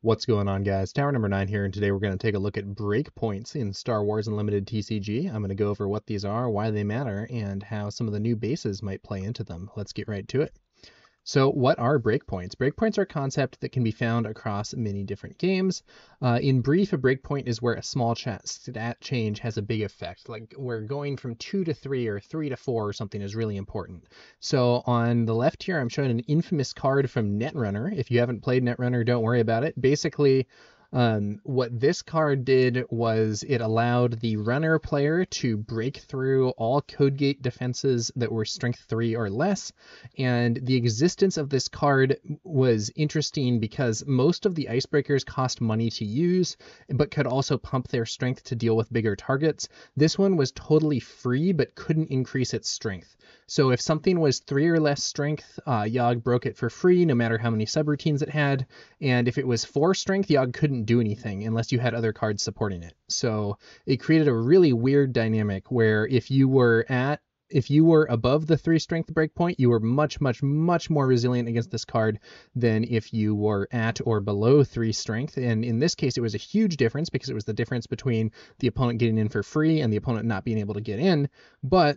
What's going on, guys? Tower number 9 here, and today we're going to take a look at breakpoints in Star Wars Unlimited TCG. I'm going to go over what these are, why they matter, and how some of the new bases might play into them. Let's get right to it. So what are breakpoints? Breakpoints are a concept that can be found across many different games. In brief, a breakpoint is where a small stat change has a big effect. Like where going from 2 to 3 or 3 to 4 or something is really important. So on the left here, I'm showing an infamous card from Netrunner. If you haven't played Netrunner, don't worry about it. Basically, what this card did was it allowed the runner player to break through all code gate defenses that were strength 3 or less. And the existence of this card was interesting because most of the icebreakers cost money to use, but could also pump their strength to deal with bigger targets. This one was totally free, but couldn't increase its strength. So if something was 3 or less strength, Yogg broke it for free, no matter how many subroutines it had. And if it was 4 strength, Yogg couldn't do anything unless you had other cards supporting it. So it created a really weird dynamic where if you were above the 3 strength breakpoint, you were much more resilient against this card than if you were at or below 3 strength. And in this case, it was a huge difference because it was the difference between the opponent getting in for free and the opponent not being able to get in. But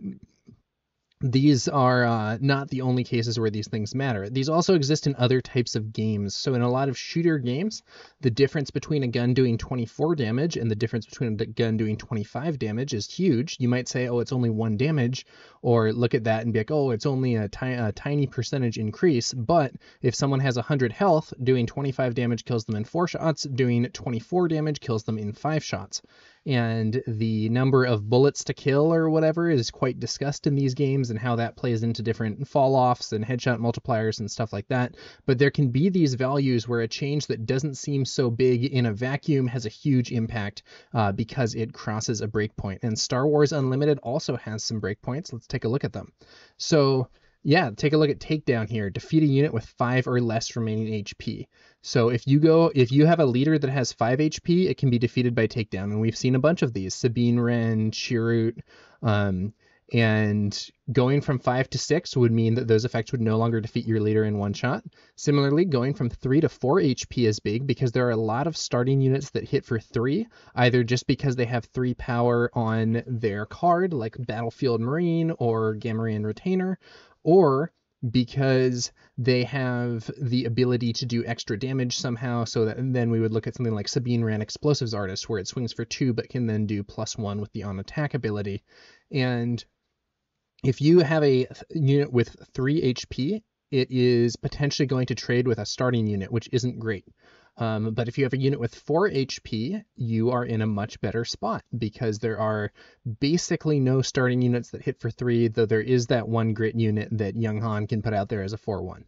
these are not the only cases where these things matter. These also exist in other types of games. So in a lot of shooter games, the difference between a gun doing 24 damage and the difference between a gun doing 25 damage is huge. You might say, oh, it's only 1 damage, or look at that and be like, oh, it's only a tiny percentage increase. But if someone has 100 health, doing 25 damage kills them in 4 shots, doing 24 damage kills them in 5 shots. And the number of bullets to kill or whatever is quite discussed in these games and how that plays into different fall-offs and headshot multipliers and stuff like that. But there can be these values where a change that doesn't seem so big in a vacuum has a huge impact because it crosses a breakpoint. And Star Wars Unlimited also has some breakpoints. Let's take a look at them. So yeah, take a look at Takedown here. Defeat a unit with 5 or less remaining HP. So if you have a leader that has 5 HP, it can be defeated by Takedown. And we've seen a bunch of these. Sabine, Ren, Chirrut, and going from 5 to 6 would mean that those effects would no longer defeat your leader in one shot. Similarly, going from 3 to 4 HP is big because there are a lot of starting units that hit for 3, either just because they have 3 power on their card, like Battlefield Marine or Gamorrean Retainer, or because they have the ability to do extra damage somehow. So that, and then we would look at something like Sabine Ran Explosives Artist, where it swings for 2 but can then do +1 with the on attack ability. And if you have a unit with 3 HP, it is potentially going to trade with a starting unit, which isn't great. But if you have a unit with 4 HP, you are in a much better spot because there are basically no starting units that hit for 3, though there is that one grit unit that Young Han can put out there as a 4/1.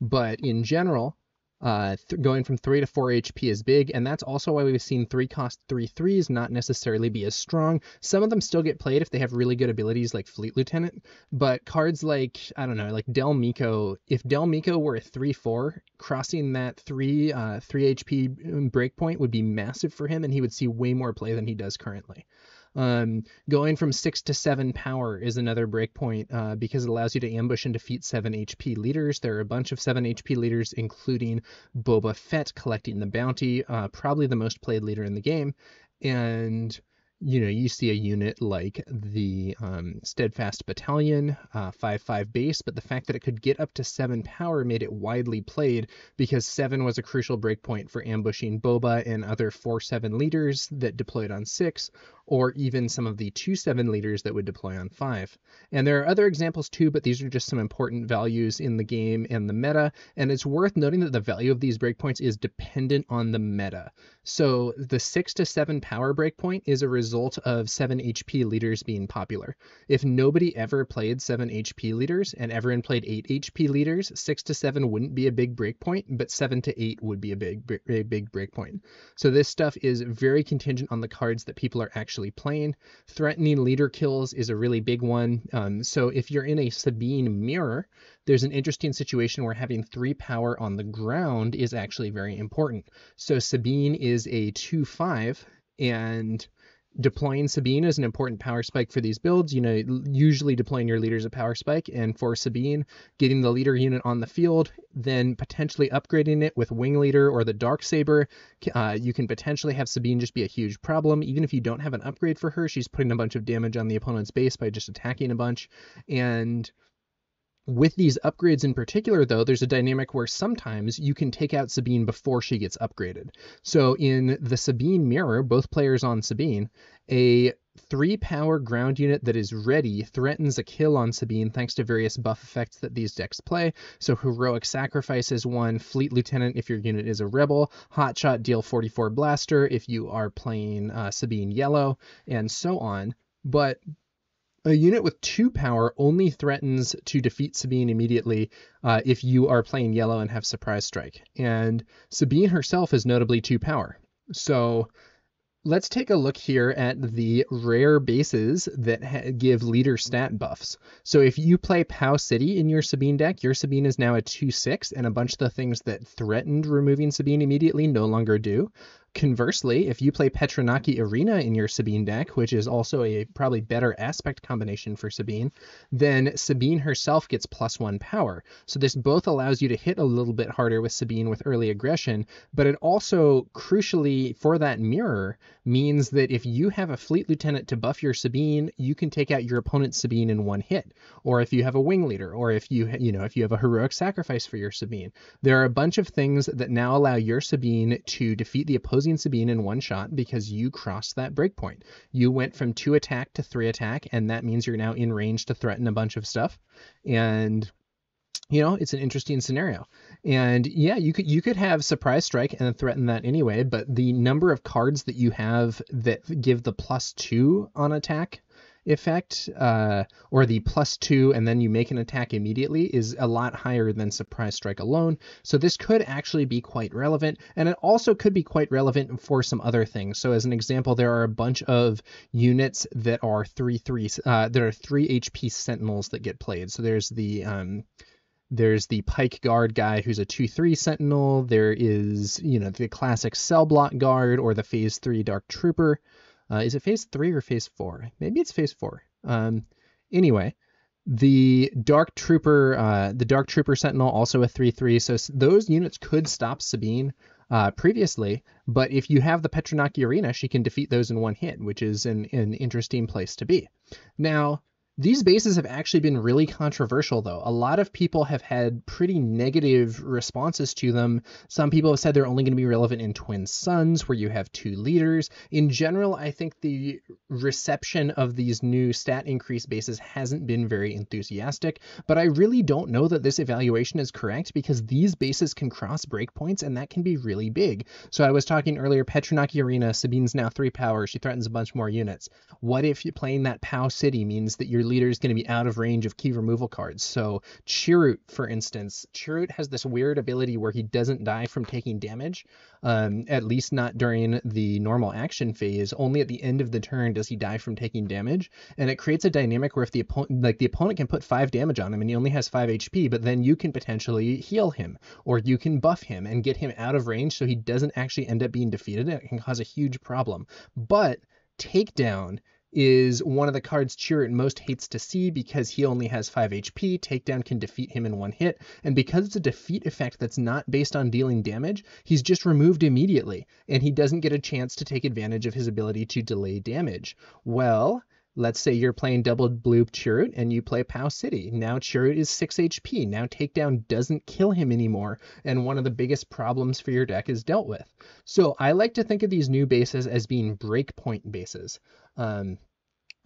But in general, going from 3 to 4 HP is big, and that's also why we've seen 3-cost 3/3s not necessarily be as strong. Some of them still get played if they have really good abilities like Fleet Lieutenant, but cards like, I don't know, like Del Meeko, if Del Meeko were a 3/4, crossing that 3 HP breakpoint would be massive for him, and he would see way more play than he does currently. Going from 6 to 7 power is another breakpoint because it allows you to ambush and defeat 7 HP leaders. There are a bunch of 7 HP leaders, including Boba Fett collecting the bounty, probably the most played leader in the game. And you see a unit like the Steadfast Battalion, 5/5 base, but the fact that it could get up to 7 power made it widely played because 7 was a crucial breakpoint for ambushing Boba and other 4/7 leaders that deployed on 6, or even some of the 2/7 leaders that would deploy on 5. And there are other examples too, but these are just some important values in the game and the meta, and it's worth noting that the value of these breakpoints is dependent on the meta. So the 6 to 7 power breakpoint is a result of 7 HP leaders being popular. If nobody ever played 7 HP leaders and everyone played 8 HP leaders, 6 to 7 wouldn't be a big breakpoint, but 7 to 8 would be a big breakpoint. So this stuff is very contingent on the cards that people are actually playing. Threatening leader kills is a really big one. So if you're in a Sabine mirror, there's an interesting situation where having 3 power on the ground is actually very important. So Sabine is a 2/5, and Deploying Sabine is an important power spike for these builds. You know, usually deploying your leader is a power spike, and for Sabine, getting the leader unit on the field, then potentially upgrading it with Wing Leader or the Darksaber, you can potentially have Sabine just be a huge problem. Even if you don't have an upgrade for her, she's putting a bunch of damage on the opponent's base by just attacking a bunch. And with these upgrades in particular, though, there's a dynamic where sometimes you can take out Sabine before she gets upgraded. So in the Sabine mirror, both players on Sabine, a 3-power ground unit that is ready threatens a kill on Sabine thanks to various buff effects that these decks play. So Heroic Sacrifice is one, Fleet Lieutenant if your unit is a rebel, Hotshot deal 44 blaster if you are playing Sabine yellow, and so on. But a unit with 2 power only threatens to defeat Sabine immediately if you are playing yellow and have Surprise Strike. And Sabine herself is notably 2 power. So let's take a look here at the rare bases that give leader stat buffs. So if you play Pow City in your Sabine deck, your Sabine is now a 2/6, and a bunch of the things that threatened removing Sabine immediately no longer do. Conversely, if you play Petronaki Arena in your Sabine deck, which is also a probably better aspect combination for Sabine, then Sabine herself gets +1 power. So this both allows you to hit a little bit harder with Sabine with early aggression, but it also, crucially for that mirror, means that if you have a Fleet Lieutenant to buff your Sabine, you can take out your opponent's Sabine in one hit. Or if you have a Wing Leader, or if you have a Heroic Sacrifice for your Sabine. There are a bunch of things that now allow your Sabine to defeat the opposing Sabine in one shot because you crossed that breakpoint. You went from 2 attack to 3 attack, and that means you're now in range to threaten a bunch of stuff. And it's an interesting scenario. And yeah, you could have Surprise Strike and threaten that anyway, but the number of cards that you have that give the +2 on attack effect, or the +2 and then you make an attack immediately, is a lot higher than Surprise Strike alone. So this could actually be quite relevant, and it also could be quite relevant for some other things. So as an example, there are a bunch of units that are 3/3 there are 3 HP Sentinels that get played. So there's the Pike Guard guy who's a 2/3 Sentinel. There is, the classic Cell Block Guard or the Phase 3 Dark Trooper. Is it Phase 3 or Phase 4? Maybe it's Phase 4. Anyway, the Dark Trooper Sentinel, also a 3/3. So those units could stop Sabine previously, but if you have the Petronaki Arena, she can defeat those in one hit, which is an interesting place to be. Now, these bases have actually been really controversial, though. A lot of people have had pretty negative responses to them. Some people have said they're only going to be relevant in Twin Suns, where you have 2 leaders. In general, I think the reception of these new stat increase bases hasn't been very enthusiastic, but I really don't know that this evaluation is correct because these bases can cross breakpoints, and that can be really big. So I was talking earlier, Petronaki Arena, Sabine's now 3 power. She threatens a bunch more units. What if you're playing that Pow City means that your leader is going to be out of range of key removal cards? So Chirrut, for instance, Chirrut has this weird ability where he doesn't die from taking damage, at least not during the normal action phase. Only at the end of the turn does he die from taking damage, and it creates a dynamic where if the opponent can put 5 damage on him and he only has 5 HP, but then you can potentially heal him, or you can buff him and get him out of range so he doesn't actually end up being defeated. It can cause a huge problem. But Takedown is one of the cards Chirrut most hates to see because he only has 5 HP. Takedown can defeat him in one hit, and because it's a defeat effect that's not based on dealing damage, he's just removed immediately, and he doesn't get a chance to take advantage of his ability to delay damage. Well, let's say you're playing double blue Chirrut and you play Pow City. Now Chirrut is 6 HP. Now Takedown doesn't kill him anymore, and one of the biggest problems for your deck is dealt with. So I like to think of these new bases as being breakpoint bases.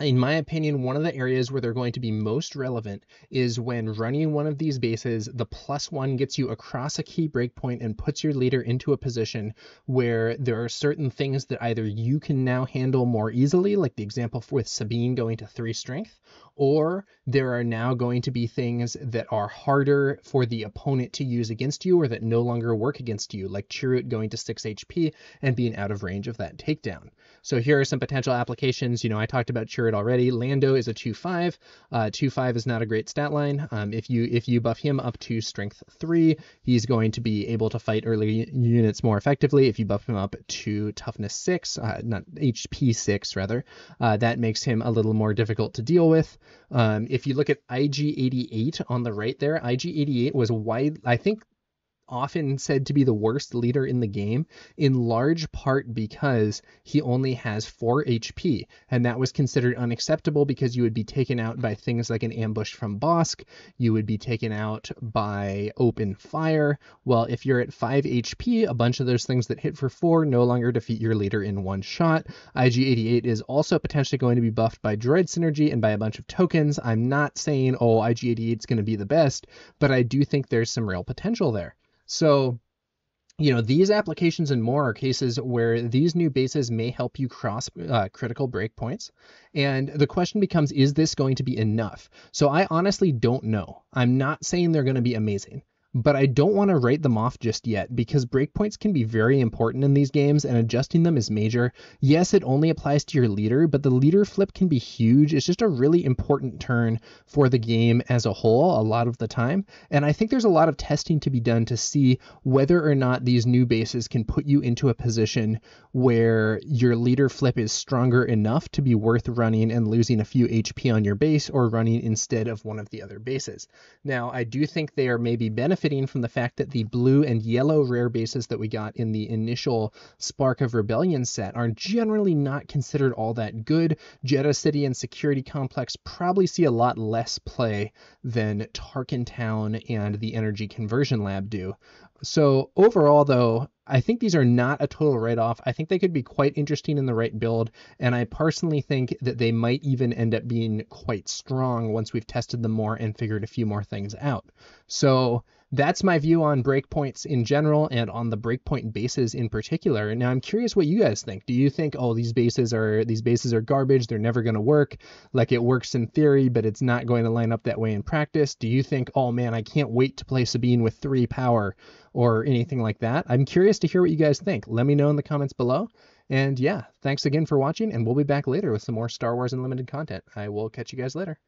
In my opinion, one of the areas where they're going to be most relevant is when running one of these bases, the +1 gets you across a key breakpoint and puts your leader into a position where there are certain things that either you can now handle more easily, like the example with Sabine going to 3 strength, or there are now going to be things that are harder for the opponent to use against you or that no longer work against you, like Chirrut going to 6 HP and being out of range of that takedown. So here are some potential applications. You know, I talked about Chirrut already. Lando is a 2/5. 2/5 is not a great stat line. If you buff him up to strength 3, he's going to be able to fight early units more effectively. If you buff him up to toughness 6, not HP 6 rather, that makes him a little more difficult to deal with. If you look at IG88 on the right there, IG88 was I think often said to be the worst leader in the game, in large part because he only has 4 HP, and that was considered unacceptable because you would be taken out by things like an ambush from Bosk, you would be taken out by open fire. Well, if you're at 5 HP, a bunch of those things that hit for 4 no longer defeat your leader in one shot. IG88 is also potentially going to be buffed by droid synergy and by a bunch of tokens. I'm not saying, oh, IG88 is going to be the best, but I do think there's some real potential there. So, you know, these applications and more are cases where these new bases may help you cross critical breakpoints. And the question becomes, is this going to be enough? So I honestly don't know. I'm not saying they're going to be amazing, but I don't want to write them off just yet because breakpoints can be very important in these games and adjusting them is major. Yes, it only applies to your leader, but the leader flip can be huge. It's just a really important turn for the game as a whole a lot of the time. And I think there's a lot of testing to be done to see whether or not these new bases can put you into a position where your leader flip is stronger enough to be worth running and losing a few HP on your base or running instead of one of the other bases. Now, I do think they are maybe benefiting from the fact that the blue and yellow rare bases that we got in the initial Spark of Rebellion set are generally not considered all that good. Jeddah City and Security Complex probably see a lot less play than Tarkin Town and the Energy Conversion Lab do. So overall, though, I think these are not a total write-off. I think they could be quite interesting in the right build, and I personally think that they might even end up being quite strong once we've tested them more and figured a few more things out. So that's my view on breakpoints in general and on the breakpoint bases in particular. Now I'm curious what you guys think. Do you think, oh, these bases are garbage, they're never going to work, like it works in theory, but it's not going to line up that way in practice? Do you think, oh man, I can't wait to play Sabine with 3 power or anything like that? I'm curious to hear what you guys think. Let me know in the comments below. And yeah, thanks again for watching, and we'll be back later with some more Star Wars Unlimited content. I will catch you guys later.